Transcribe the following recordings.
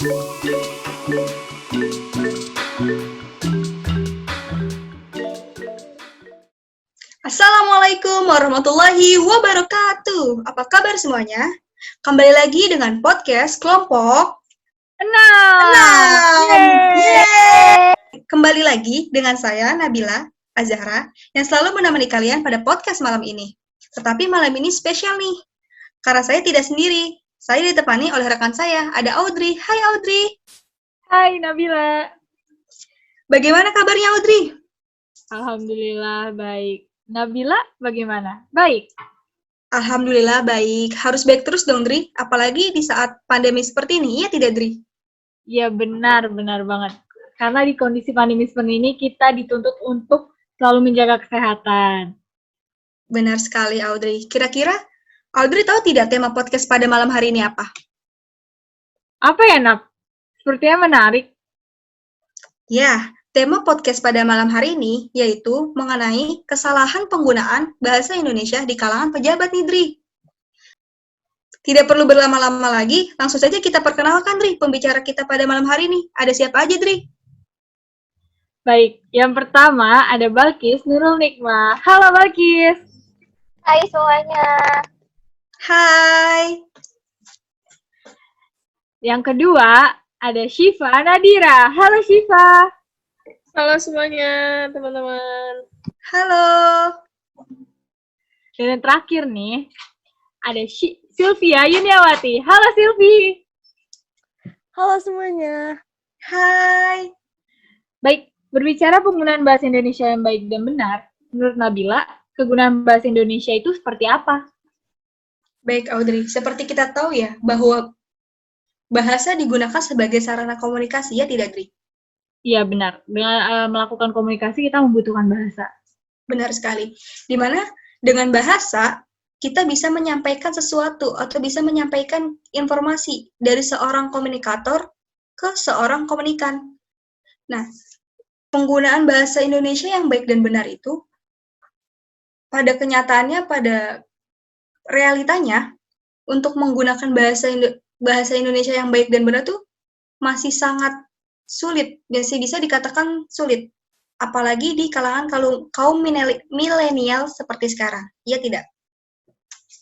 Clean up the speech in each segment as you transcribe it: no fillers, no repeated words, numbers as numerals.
Assalamualaikum warahmatullahi wabarakatuh. Apa kabar semuanya? Kembali lagi dengan podcast Kelompok 6. Kembali lagi dengan saya, Nabila Azahra, yang selalu menemani kalian pada podcast malam ini. Tetapi malam ini spesial nih, karena saya tidak sendiri. Saya ditemani oleh rekan saya, ada Audrey. Hai Audrey. Hai Nabila. Bagaimana kabarnya Audrey? Alhamdulillah baik. Nabila bagaimana? Baik. Alhamdulillah baik. Harus baik terus dong, Dri. Apalagi di saat pandemi seperti ini, iya tidak, Dri? Ya benar banget. Karena di kondisi pandemi seperti ini, kita dituntut untuk selalu menjaga kesehatan. Benar sekali, Audrey. Kira-kira, Audrey tahu tidak tema podcast pada malam hari ini apa? Apa ya, Nab? Sepertinya menarik. Ya, tema podcast pada malam hari ini yaitu mengenai kesalahan penggunaan bahasa Indonesia di kalangan pejabat nih, Dri. Tidak perlu berlama-lama lagi, langsung saja kita perkenalkan, Dri, pembicara kita pada malam hari ini. Ada siapa aja, Dri? Baik, yang pertama ada Balkis Nurul Nikmah. Halo Balkis. Hai semuanya. Hai. Yang kedua ada Syifa Nadira. Halo Syifa. Halo semuanya, teman-teman. Halo. Dan yang terakhir nih, ada Sylvia Yuniawati. Halo Sylvie. Halo semuanya. Hai. Baik, berbicara penggunaan bahasa Indonesia yang baik dan benar, menurut Nabila, kegunaan bahasa Indonesia itu seperti apa? Baik, Audrey. Seperti kita tahu ya, bahwa bahasa digunakan sebagai sarana komunikasi, ya tidak, Dri? Iya, benar. Dengan melakukan komunikasi, kita membutuhkan bahasa. Benar sekali. Di mana dengan bahasa, kita bisa menyampaikan sesuatu atau bisa menyampaikan informasi dari seorang komunikator ke seorang komunikan. Nah, penggunaan bahasa Indonesia yang baik dan benar itu, pada kenyataannya, pada realitanya, untuk menggunakan bahasa Indonesia yang baik dan benar tuh masih sangat sulit, masih bisa dikatakan sulit. Apalagi di kalangan kaum milenial seperti sekarang. Iya tidak?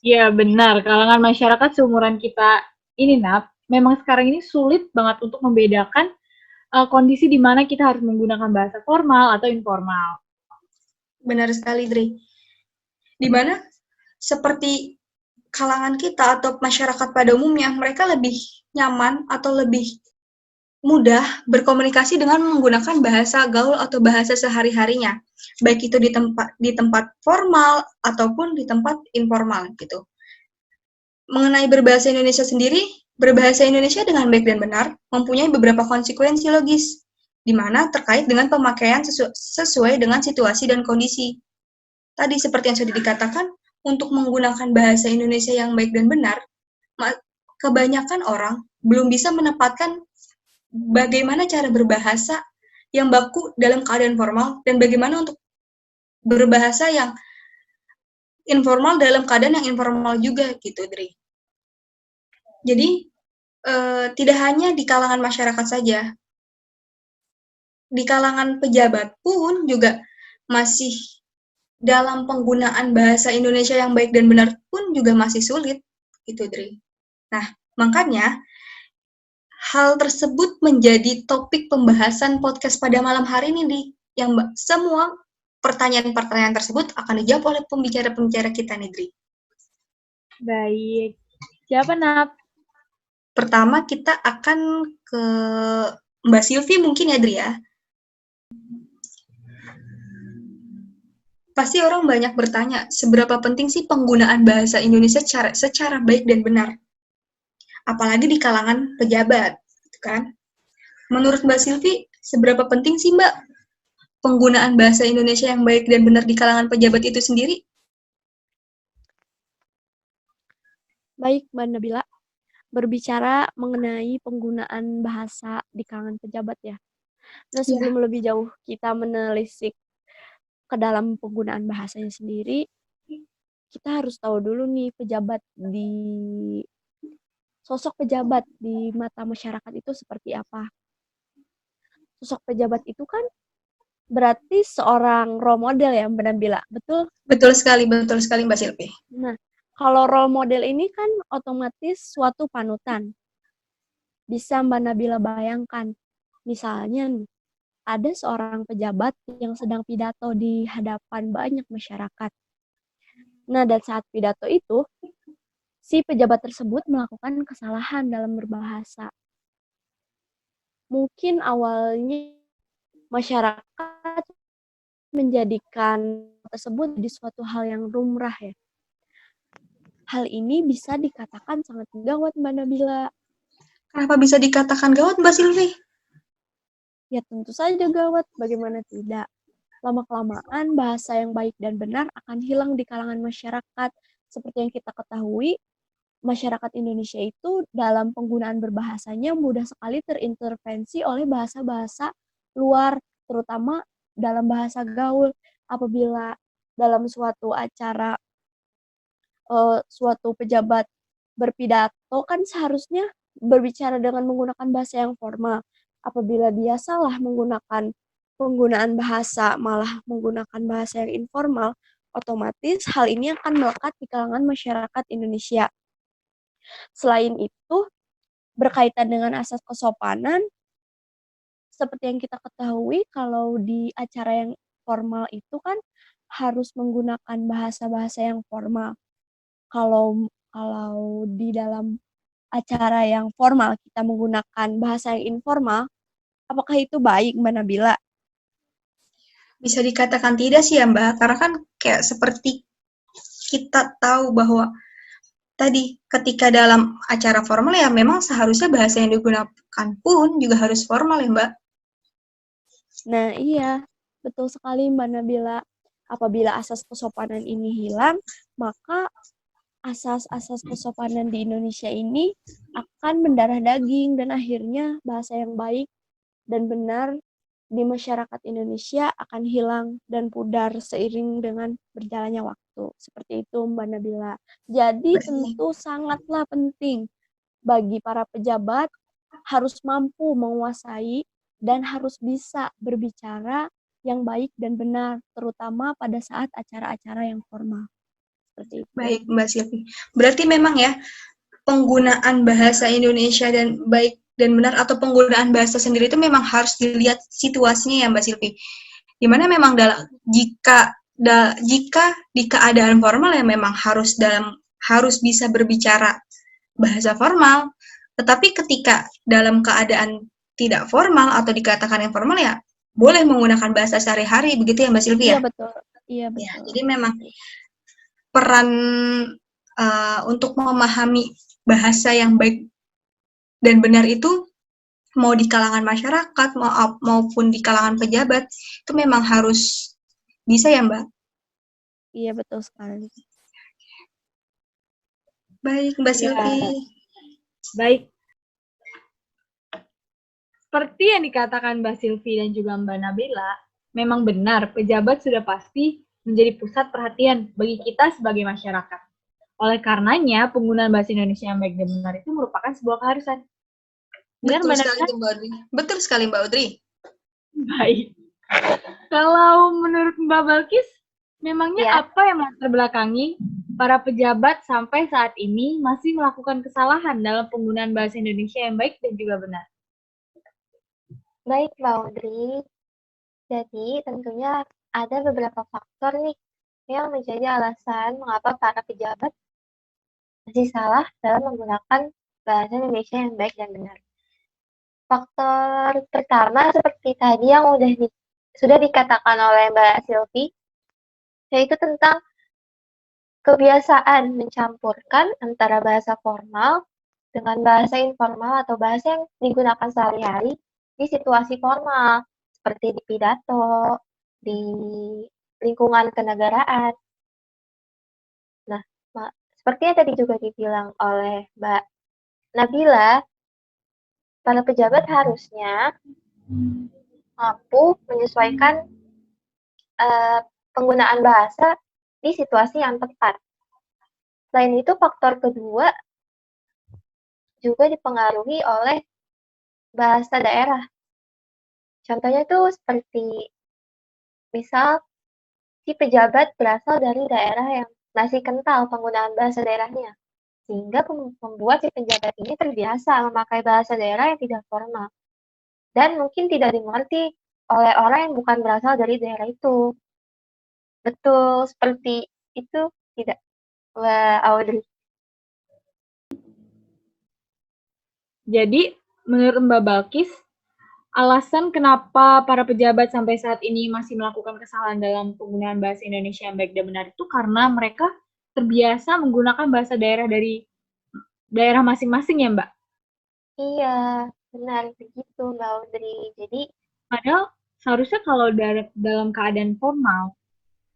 Iya, benar. Kalangan masyarakat seumuran kita ini, Nap, memang sekarang ini sulit banget untuk membedakan kondisi di mana kita harus menggunakan bahasa formal atau informal. Benar sekali, Dri. Di mana seperti kalangan kita atau masyarakat pada umumnya, mereka lebih nyaman atau lebih mudah berkomunikasi dengan menggunakan bahasa gaul atau bahasa sehari-harinya, baik itu di tempat formal ataupun di tempat informal gitu. Mengenai berbahasa Indonesia sendiri, berbahasa Indonesia dengan baik dan benar mempunyai beberapa konsekuensi logis, di mana terkait dengan pemakaian sesuai dengan situasi dan kondisi. Tadi seperti yang sudah dikatakan, untuk menggunakan bahasa Indonesia yang baik dan benar, kebanyakan orang belum bisa menempatkan bagaimana cara berbahasa yang baku dalam keadaan formal dan bagaimana untuk berbahasa yang informal dalam keadaan yang informal juga gitu, Dri. Jadi tidak hanya di kalangan masyarakat saja, di kalangan pejabat pun juga masih dalam penggunaan bahasa Indonesia yang baik dan benar pun juga masih sulit gitu, Dri. Nah, makanya hal tersebut menjadi topik pembahasan podcast pada malam hari ini, Di. Yang semua pertanyaan-pertanyaan tersebut akan dijawab oleh pembicara-pembicara kita, nih, Dri. Baik. Siapa, Nap? Pertama, kita akan ke Mbak Sylvie mungkin ya, Dri, ya. Pasti orang banyak bertanya, seberapa penting sih penggunaan bahasa Indonesia secara baik dan benar? Apalagi di kalangan pejabat, kan? Menurut Mbak Sylvie, seberapa penting sih Mbak penggunaan bahasa Indonesia yang baik dan benar di kalangan pejabat itu sendiri? Baik, Mbak Nabila. Berbicara mengenai penggunaan bahasa di kalangan pejabat ya. Nah, sebelum lebih jauh kita menelisik ke dalam penggunaan bahasanya sendiri, kita harus tahu dulu nih pejabat di sosok pejabat di mata masyarakat itu seperti apa. Sosok pejabat itu kan berarti seorang role model ya Mbak Nabila, betul? Betul sekali Mbak Silvi. Nah, kalau role model ini kan otomatis suatu panutan. Bisa Mbak Nabila bayangkan, misalnya nih, ada seorang pejabat yang sedang pidato di hadapan banyak masyarakat. Nah, dan saat pidato itu, si pejabat tersebut melakukan kesalahan dalam berbahasa. Mungkin awalnya masyarakat menjadikan tersebut di suatu hal yang lumrah ya. Hal ini bisa dikatakan sangat gawat Mbak Nabila. Kenapa bisa dikatakan gawat Mbak Silvi? Ya tentu saja gawat, bagaimana tidak. Lama-kelamaan bahasa yang baik dan benar akan hilang di kalangan masyarakat. Seperti yang kita ketahui, masyarakat Indonesia itu dalam penggunaan berbahasanya mudah sekali terintervensi oleh bahasa-bahasa luar, terutama dalam bahasa gaul. Apabila dalam suatu acara suatu pejabat berpidato kan seharusnya berbicara dengan menggunakan bahasa yang formal. Apabila dia salah menggunakan penggunaan bahasa malah menggunakan bahasa yang informal, otomatis hal ini akan melekat di kalangan masyarakat Indonesia. Selain itu, berkaitan dengan asas kesopanan, seperti yang kita ketahui kalau di acara yang formal itu kan harus menggunakan bahasa-bahasa yang formal. Kalau kalau di dalam acara yang formal kita menggunakan bahasa yang informal, apakah itu baik Mbak Nabila? Bisa dikatakan tidak sih ya Mbak, karena kan kayak seperti kita tahu bahwa tadi ketika dalam acara formal ya memang seharusnya bahasa yang digunakan pun juga harus formal ya Mbak. Nah iya, betul sekali Mbak Nabila. Apabila asas kesopanan ini hilang, maka asas-asas kesopanan di Indonesia ini akan mendarah daging dan akhirnya bahasa yang baik dan benar di masyarakat Indonesia akan hilang dan pudar seiring dengan berjalannya waktu. Seperti itu Mbak Nabila. Jadi tentu sangatlah penting bagi para pejabat harus mampu menguasai dan harus bisa berbicara yang baik dan benar, terutama pada saat acara-acara yang formal. Seperti itu. Baik Mbak Silvi. Berarti memang ya penggunaan bahasa Indonesia dan baik dan benar atau penggunaan bahasa sendiri itu memang harus dilihat situasinya ya Mbak Silvi. Dimana memang jika di keadaan formal ya memang harus bisa berbicara bahasa formal, tetapi ketika dalam keadaan tidak formal atau dikatakan informal ya boleh menggunakan bahasa sehari-hari begitu ya Mbak Silvi ya? Iya betul. Iya betul. Ya, jadi memang peran untuk memahami bahasa yang baik dan benar itu mau di kalangan masyarakat maupun di kalangan pejabat itu memang harus bisa ya Mbak? Iya betul sekali. Baik Mbak Silvi. Baik. Seperti yang dikatakan Mbak Silvi dan juga Mbak Nabila, memang benar pejabat sudah pasti menjadi pusat perhatian bagi kita sebagai masyarakat. Oleh karenanya, penggunaan bahasa Indonesia yang baik dan benar itu merupakan sebuah keharusan. Benar, Betul sekali Mbak Audrey. Betul sekali Mbak Audrey. Baik. Kalau menurut Mbak Balkis, memangnya apa yang melatar belakangi para pejabat sampai saat ini masih melakukan kesalahan dalam penggunaan bahasa Indonesia yang baik dan juga benar? Baik, Mbak Audrey. Jadi, tentunya ada beberapa faktor nih yang menjadi alasan mengapa para pejabat masih salah dalam menggunakan bahasa Indonesia yang baik dan benar. Faktor pertama seperti tadi yang sudah dikatakan oleh Mbak Silvi, yaitu tentang kebiasaan mencampurkan antara bahasa formal dengan bahasa informal atau bahasa yang digunakan sehari-hari di situasi formal, seperti di pidato, di lingkungan kenegaraan. Nah, seperti yang tadi juga dibilang oleh Mbak Nabila, para pejabat harusnya mampu menyesuaikan penggunaan bahasa di situasi yang tepat. Selain itu, faktor kedua juga dipengaruhi oleh bahasa daerah. Contohnya tuh seperti misal si pejabat berasal dari daerah yang masih kental penggunaan bahasa daerahnya, sehingga membuat si pejabat ini terbiasa memakai bahasa daerah yang tidak formal dan mungkin tidak dimengerti oleh orang yang bukan berasal dari daerah itu. Betul seperti itu tidak, Mbak Audrey? Jadi, menurut Mbak Balkis, alasan kenapa para pejabat sampai saat ini masih melakukan kesalahan dalam penggunaan bahasa Indonesia yang baik dan benar itu karena mereka terbiasa menggunakan bahasa daerah dari daerah masing-masing ya, Mbak? Iya, benar begitu, Mbak Audrey. Jadi, Padahal seharusnya kalau dalam keadaan formal,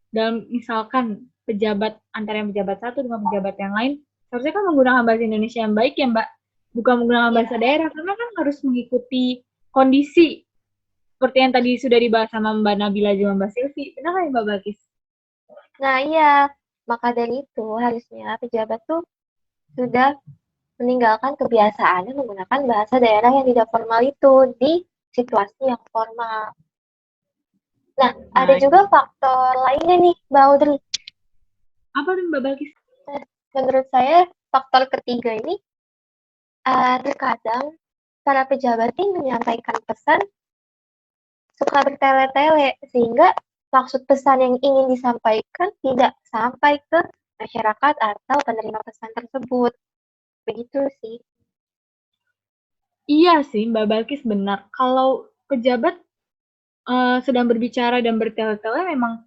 dalam misalkan pejabat antara yang pejabat satu dengan pejabat yang lain, seharusnya kan menggunakan bahasa Indonesia yang baik ya Mbak, bukan menggunakan iya. bahasa daerah karena kan harus mengikuti kondisi seperti yang tadi sudah dibahas sama Mbak Nabila dan Mbak Silvi. Benar kan ya Mbak Balkis? Nah, iya. Maka dari itu, harusnya pejabat tuh sudah meninggalkan kebiasaannya menggunakan bahasa daerah yang tidak formal itu di situasi yang formal. Nah, ada Baik. juga faktor lainnya nih, Mbak Audrey. Apa tuh Mbak Balkis? Menurut saya, faktor ketiga ini terkadang para pejabat ini menyampaikan pesan suka bertele-tele, sehingga maksud pesan yang ingin disampaikan tidak sampai ke masyarakat atau penerima pesan tersebut. Begitu sih. Iya sih Mbak Balkis benar. Kalau pejabat sedang berbicara dan bertele-tele memang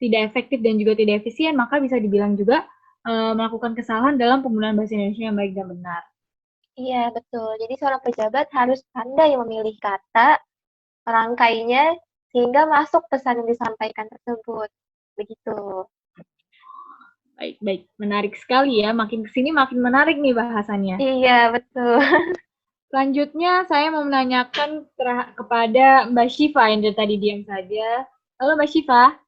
tidak efektif dan juga tidak efisien, maka bisa dibilang juga melakukan kesalahan dalam penggunaan bahasa Indonesia yang baik dan benar. Iya, betul. Jadi seorang pejabat harus pandai memilih kata, merangkainya, sehingga masuk pesan yang disampaikan tersebut. Begitu. Baik, baik. Menarik sekali ya. Makin kesini makin menarik nih bahasannya. Iya, betul. Selanjutnya saya mau menanyakan kepada Mbak Syifa yang dari tadi diam saja. Halo Mbak Syifa.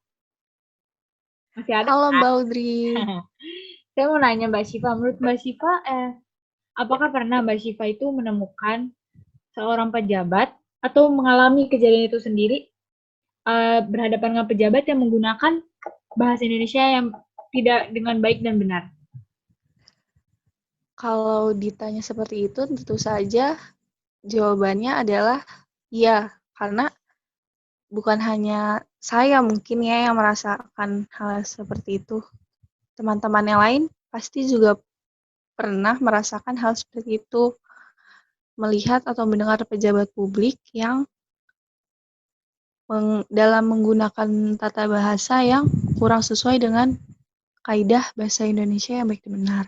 Masih ada? Halo Mbak Audrey. Saya mau nanya Mbak Syifa, menurut Mbak Syifa, apakah pernah Mbak Syifa itu menemukan seorang pejabat atau mengalami kejadian itu sendiri berhadapan dengan pejabat yang menggunakan bahasa Indonesia yang tidak dengan baik dan benar? Kalau ditanya seperti itu, tentu saja jawabannya adalah iya, karena bukan hanya saya mungkin ya yang merasakan hal seperti itu. Teman-teman yang lain pasti juga pernah merasakan hal seperti itu, melihat atau mendengar pejabat publik yang dalam menggunakan tata bahasa yang kurang sesuai dengan kaidah bahasa Indonesia yang baik dan benar.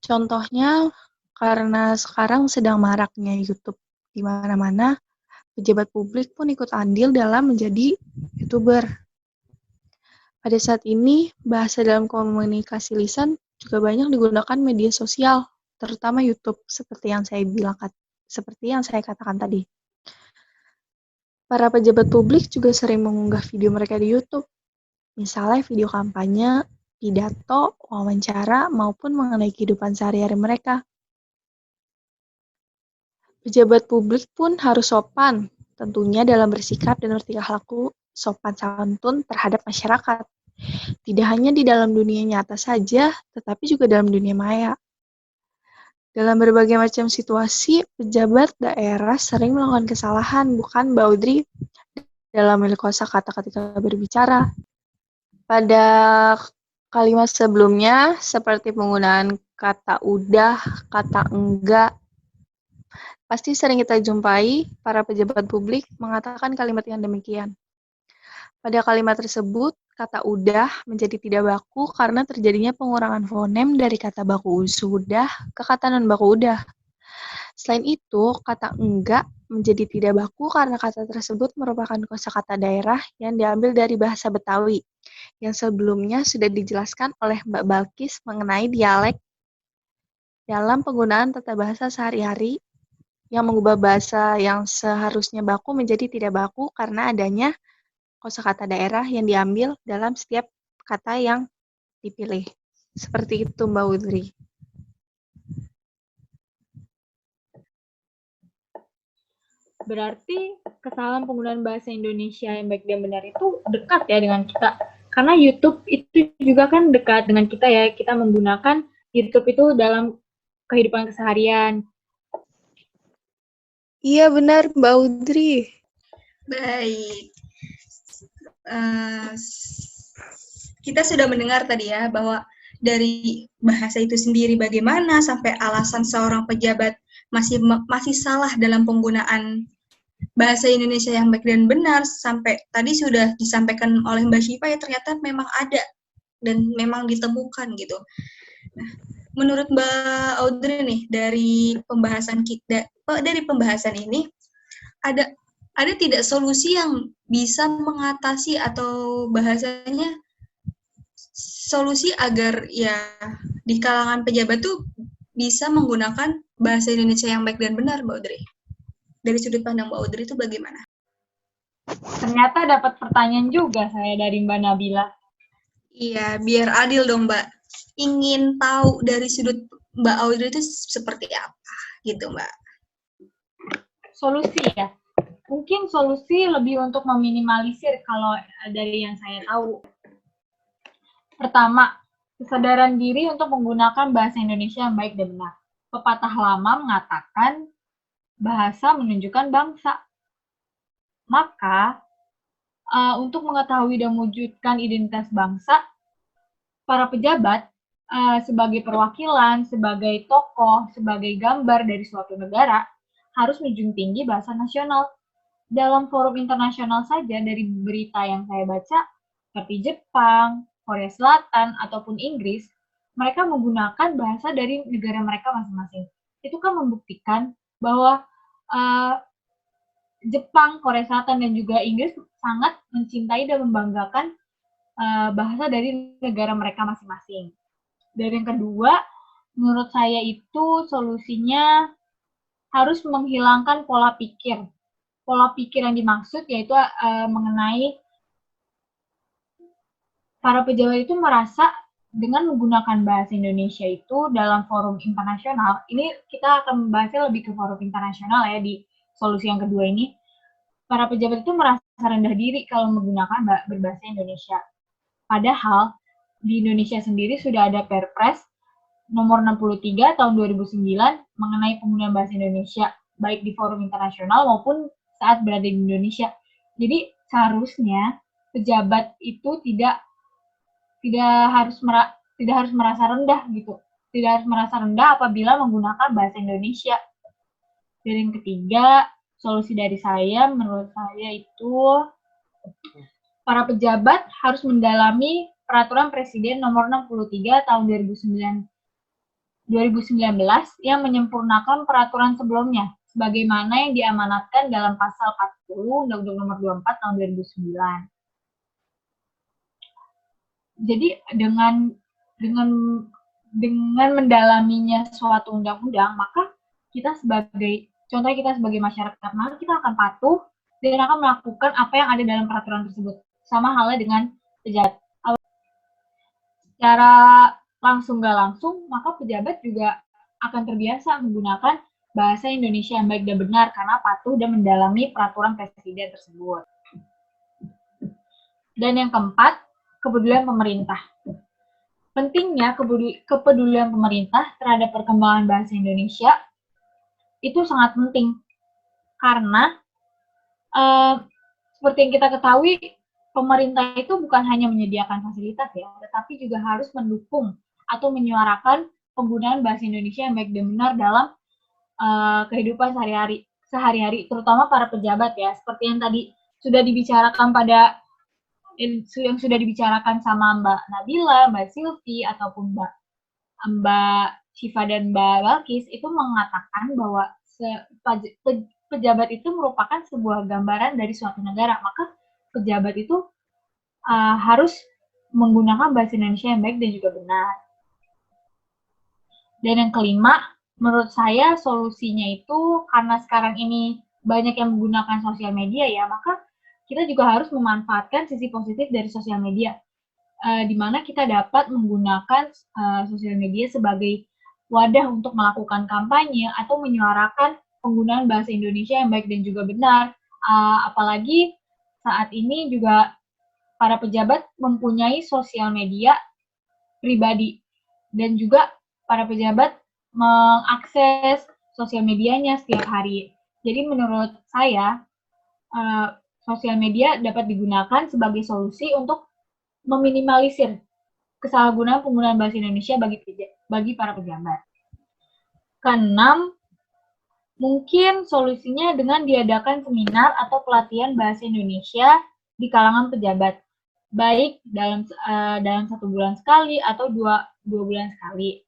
Contohnya, karena sekarang sedang maraknya YouTube di mana-mana, pejabat publik pun ikut andil dalam menjadi YouTuber. Pada saat ini, bahasa dalam komunikasi lisan juga banyak digunakan media sosial, terutama YouTube, seperti yang saya katakan tadi. Para pejabat publik juga sering mengunggah video mereka di YouTube, misalnya video kampanye, pidato, wawancara, maupun mengenai kehidupan sehari-hari mereka. Pejabat publik pun harus sopan, tentunya dalam bersikap dan bertingkah laku sopan santun terhadap masyarakat. Tidak hanya di dalam dunia nyata saja, tetapi juga dalam dunia maya. Dalam berbagai macam situasi, pejabat daerah sering melakukan kesalahan, bukan Mbak Audrey, dalam memilih kosakata ketika berbicara. Pada kalimat sebelumnya, seperti penggunaan kata udah, kata enggak, pasti sering kita jumpai para pejabat publik mengatakan kalimat yang demikian. Pada kalimat tersebut, kata udah menjadi tidak baku karena terjadinya pengurangan fonem dari kata baku sudah ke kata non baku udah. Selain itu, kata enggak menjadi tidak baku karena kata tersebut merupakan kosakata daerah yang diambil dari bahasa Betawi, yang sebelumnya sudah dijelaskan oleh Mbak Balkis mengenai dialek dalam penggunaan tata bahasa sehari-hari yang mengubah bahasa yang seharusnya baku menjadi tidak baku karena adanya kosakata daerah yang diambil dalam setiap kata yang dipilih. Seperti itu Mbak Audrey. Berarti kesalahan penggunaan bahasa Indonesia yang baik dan benar itu dekat ya dengan kita. Karena YouTube itu juga kan dekat dengan kita ya. Kita menggunakan YouTube itu dalam kehidupan keseharian. Iya benar, Mbak Audrey. Baik. Kita sudah mendengar tadi ya bahwa dari bahasa itu sendiri bagaimana sampai alasan seorang pejabat masih salah dalam penggunaan bahasa Indonesia yang baik dan benar, sampai tadi sudah disampaikan oleh Mbak Syifa ya, ternyata memang ada dan memang ditemukan gitu. Nah, menurut Mbak Audrey nih, dari pembahasan ini ada tidak solusi yang bisa mengatasi atau bahasanya solusi agar ya di kalangan pejabat tuh bisa menggunakan bahasa Indonesia yang baik dan benar, Mbak Audrey? Dari sudut pandang Mbak Audrey itu bagaimana? Ternyata dapat pertanyaan juga saya dari Mbak Nabila. Iya, biar adil dong, Mbak. Ingin tahu dari sudut Mbak Audrey itu seperti apa, gitu, Mbak. Solusi ya. Mungkin solusi lebih untuk meminimalisir kalau dari yang saya tahu. Pertama, kesadaran diri untuk menggunakan bahasa Indonesia yang baik dan benar. Pepatah lama mengatakan bahasa menunjukkan bangsa. Maka, untuk mengetahui dan mewujudkan identitas bangsa, para pejabat sebagai perwakilan, sebagai tokoh, sebagai gambar dari suatu negara, harus menjunjung tinggi bahasa nasional. Dalam forum internasional saja, dari berita yang saya baca, seperti Jepang, Korea Selatan, ataupun Inggris, mereka menggunakan bahasa dari negara mereka masing-masing. Itu kan membuktikan bahwa Jepang, Korea Selatan, dan juga Inggris sangat mencintai dan membanggakan bahasa dari negara mereka masing-masing. Dan yang kedua, menurut saya itu solusinya harus menghilangkan pola pikir. Pola pikir yang dimaksud yaitu mengenai para pejabat itu merasa dengan menggunakan bahasa Indonesia itu dalam forum internasional, ini kita akan membahasnya lebih ke forum internasional ya di solusi yang kedua ini, para pejabat itu merasa rendah diri kalau menggunakan berbahasa Indonesia. Padahal di Indonesia sendiri sudah ada Perpres nomor 63 tahun 2009 mengenai penggunaan bahasa Indonesia baik di forum internasional maupun saat berada di Indonesia. Jadi seharusnya pejabat itu tidak harus merasa rendah gitu. Tidak harus merasa rendah apabila menggunakan bahasa Indonesia. Dan yang ketiga, solusi dari saya, menurut saya itu para pejabat harus mendalami Peraturan Presiden nomor 63 tahun 2019 yang menyempurnakan peraturan sebelumnya, sebagaimana yang diamanatkan dalam pasal 40 Undang-Undang nomor 24 tahun 2009. Jadi dengan mendalaminya suatu undang-undang, maka kita sebagai masyarakat, maka kita akan patuh dan akan melakukan apa yang ada dalam peraturan tersebut. Sama halnya dengan pejabat. Secara langsung nggak langsung, maka pejabat juga akan terbiasa menggunakan bahasa Indonesia yang baik dan benar karena patuh dan mendalami peraturan presiden tersebut. Dan yang keempat, kepedulian pemerintah. Pentingnya kepedulian pemerintah terhadap perkembangan bahasa Indonesia itu sangat penting karena seperti yang kita ketahui, pemerintah itu bukan hanya menyediakan fasilitas ya, tetapi juga harus mendukung atau menyuarakan penggunaan bahasa Indonesia yang baik dan benar dalam kehidupan sehari-hari, terutama para pejabat ya, seperti yang tadi sudah dibicarakan yang sudah dibicarakan sama Mbak Nabila, Mbak Silvi, ataupun Mbak Syifa dan Mbak Balkis, itu mengatakan bahwa pejabat itu merupakan sebuah gambaran dari suatu negara, maka pejabat itu harus menggunakan bahasa Indonesia yang baik dan juga benar. Dan yang kelima, menurut saya solusinya itu karena sekarang ini banyak yang menggunakan sosial media ya, maka kita juga harus memanfaatkan sisi positif dari sosial media, di mana kita dapat menggunakan sosial media sebagai wadah untuk melakukan kampanye atau menyuarakan penggunaan bahasa Indonesia yang baik dan juga benar. Apalagi saat ini juga para pejabat mempunyai sosial media pribadi dan juga para pejabat mengakses sosial medianya setiap hari. Jadi menurut saya sosial media dapat digunakan sebagai solusi untuk meminimalisir kesalahgunaan penggunaan bahasa Indonesia bagi para pejabat. Keenam, mungkin solusinya dengan diadakan seminar atau pelatihan bahasa Indonesia di kalangan pejabat, baik dalam 1 bulan sekali atau 2 bulan sekali.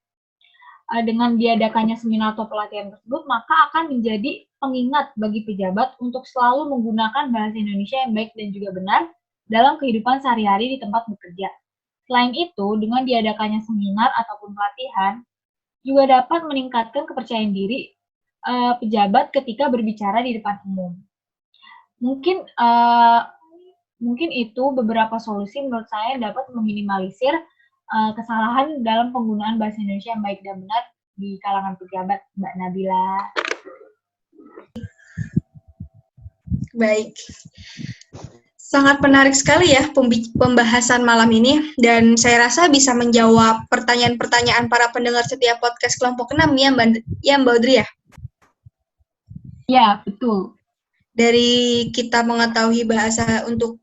Dengan diadakannya seminar atau pelatihan tersebut, maka akan menjadi pengingat bagi pejabat untuk selalu menggunakan bahasa Indonesia yang baik dan juga benar dalam kehidupan sehari-hari di tempat bekerja. Selain itu, dengan diadakannya seminar ataupun pelatihan, juga dapat meningkatkan kepercayaan diri pejabat ketika berbicara di depan umum. Mungkin itu beberapa solusi menurut saya yang dapat meminimalisir kesalahan dalam penggunaan bahasa Indonesia yang baik dan benar di kalangan pejabat, Mbak Nabila. Baik. Sangat menarik sekali ya pembahasan malam ini, dan saya rasa bisa menjawab pertanyaan-pertanyaan para pendengar setiap podcast kelompok 6 ya Mbak Audrey ya? Ya, betul. Dari kita mengetahui bahasa untuk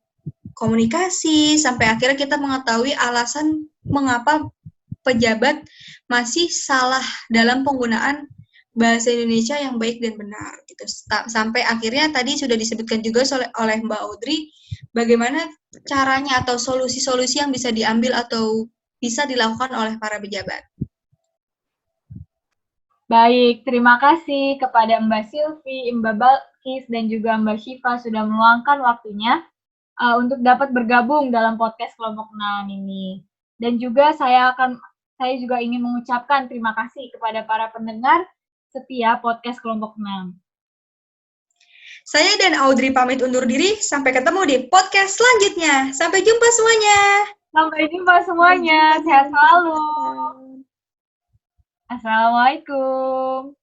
komunikasi, sampai akhirnya kita mengetahui alasan mengapa pejabat masih salah dalam penggunaan bahasa Indonesia yang baik dan benar gitu. Sampai akhirnya tadi sudah disebutkan juga oleh Mbak Audrey bagaimana caranya atau solusi-solusi yang bisa diambil atau bisa dilakukan oleh para pejabat. Baik, terima kasih kepada Mbak Silvi, Mbak Balkis, dan juga Mbak Syifa sudah meluangkan waktunya untuk dapat bergabung dalam podcast kelompok 6 ini. Dan juga saya juga ingin mengucapkan terima kasih kepada para pendengar setia podcast kelompok 6. Saya dan Audrey pamit undur diri, sampai ketemu di podcast selanjutnya. Sampai jumpa semuanya. Sampai jumpa semuanya, sehat selalu. Assalamualaikum.